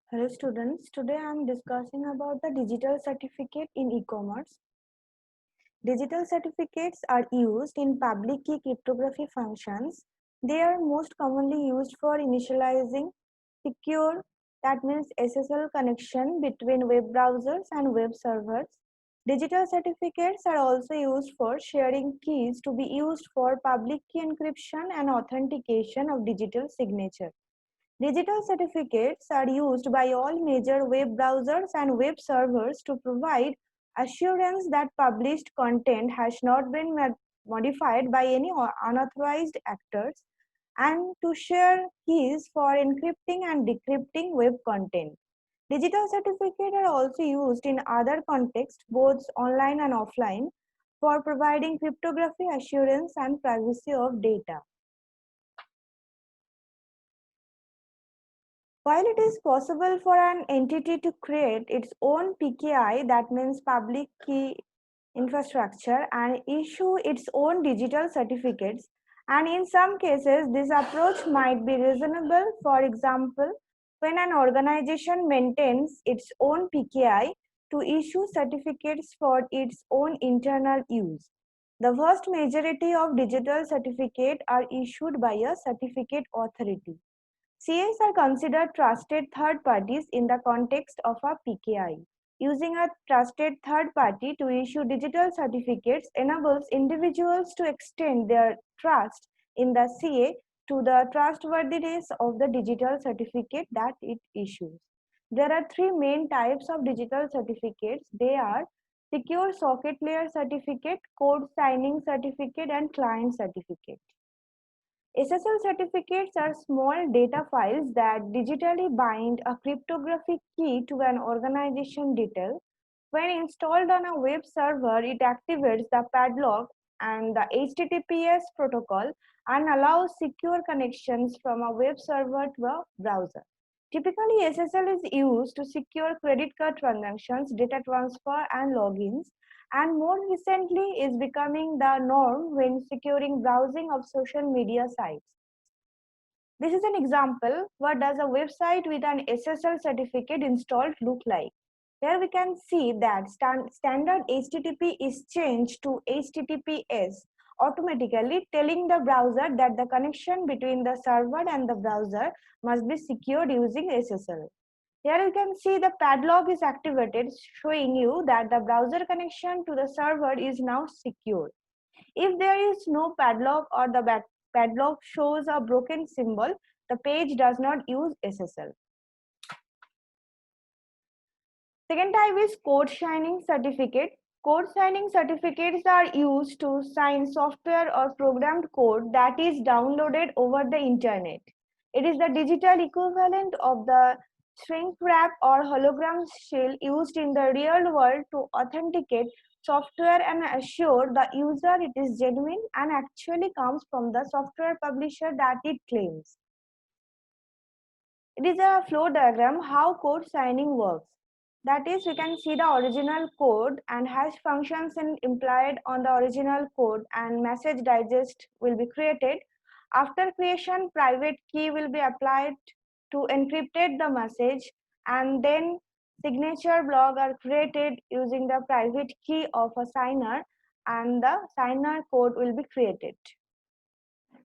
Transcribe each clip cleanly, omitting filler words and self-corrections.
Hello students, today I am discussing about the digital certificate in e-commerce. Digital certificates are used in public key cryptography functions. They are most commonly used for initializing secure, that means SSL connection between web browsers and web servers. Digital certificates are also used for sharing keys to be used for public key encryption and authentication of digital signature. Digital certificates are used by all major web browsers and web servers to provide assurance that published content has not been modified by any unauthorized actors and to share keys for encrypting and decrypting web content. Digital certificates are also used in other contexts, both online and offline, for providing cryptography assurance and privacy of data. While it is possible for an entity to create its own PKI, that means public key infrastructure, and issue its own digital certificates, and in some cases, this approach might be reasonable. For example, when an organization maintains its own PKI to issue certificates for its own internal use. The vast majority of digital certificates are issued by a certificate authority. CAs are considered trusted third parties in the context of a PKI. Using a trusted third party to issue digital certificates enables individuals to extend their trust in the CA to the trustworthiness of the digital certificate that it issues. There are three main types of digital certificates. They are secure socket layer certificate, code signing certificate, and client certificate. SSL certificates are small data files that digitally bind a cryptographic key to an organization detail. When installed on a web server, it activates the padlock and the HTTPS protocol and allows secure connections from a web server to a browser. Typically, SSL is used to secure credit card transactions, data transfer, and logins, and more recently is becoming the norm when securing browsing of social media sites. This is an example. What does a website with an SSL certificate installed look like? Here we can see that standard HTTP is changed to HTTPS automatically, telling the browser that the connection between the server and the browser must be secured using SSL. Here you can see the padlock is activated, showing you that the browser connection to the server is now secure. If there is no padlock or the padlock shows a broken symbol, the page does not use SSL. Second type is code signing certificate. Code signing certificates are used to sign software or programmed code that is downloaded over the internet. It is the digital equivalent of the shrink wrap or hologram shell used in the real world to authenticate software and assure the user it is genuine and actually comes from the software publisher that it claims. It is a flow diagram how code signing works. That is, we can see the original code and hash functions implied on the original code and message digest will be created. After creation, private key will be applied to encrypted the message, and then signature block are created using the private key of a signer, and the signer code will be created.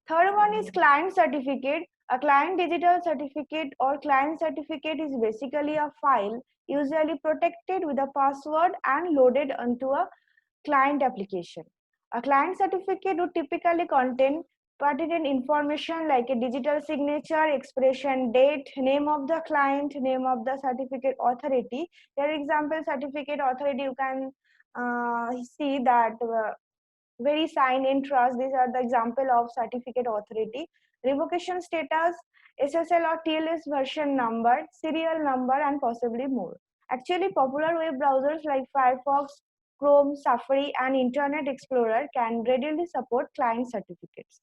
Third one is client certificate. A client digital certificate or client certificate is basically a file usually protected with a password and loaded onto a client application. A client certificate would typically contain pertinent information like a digital signature, expiration date, name of the client, name of the certificate authority. For example, certificate authority, you can see that very sign in trust. These are the example of certificate authority. Revocation status, SSL or TLS version number, serial number, and possibly more. Actually, popular web browsers like Firefox, Chrome, Safari, and Internet Explorer can readily support client certificates.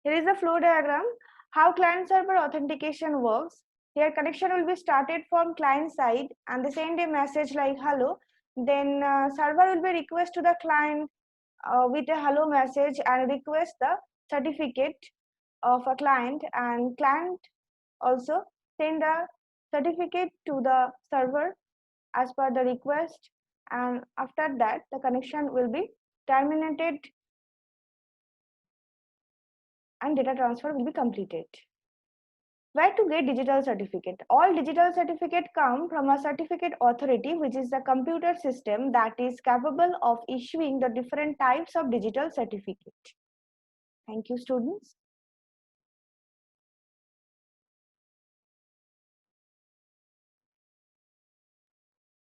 Here is the flow diagram, how client server authentication works. Here connection will be started from client side and they send a message like hello. Then server will be request to the client with a hello message and request the certificate of a client, and client Also send the certificate to the server as per the request, and after that the connection will be terminated and data transfer will be completed. Where to get digital certificate? All digital certificate come from a certificate authority, which is the computer system that is capable of issuing the different types of digital certificate. Thank you, students.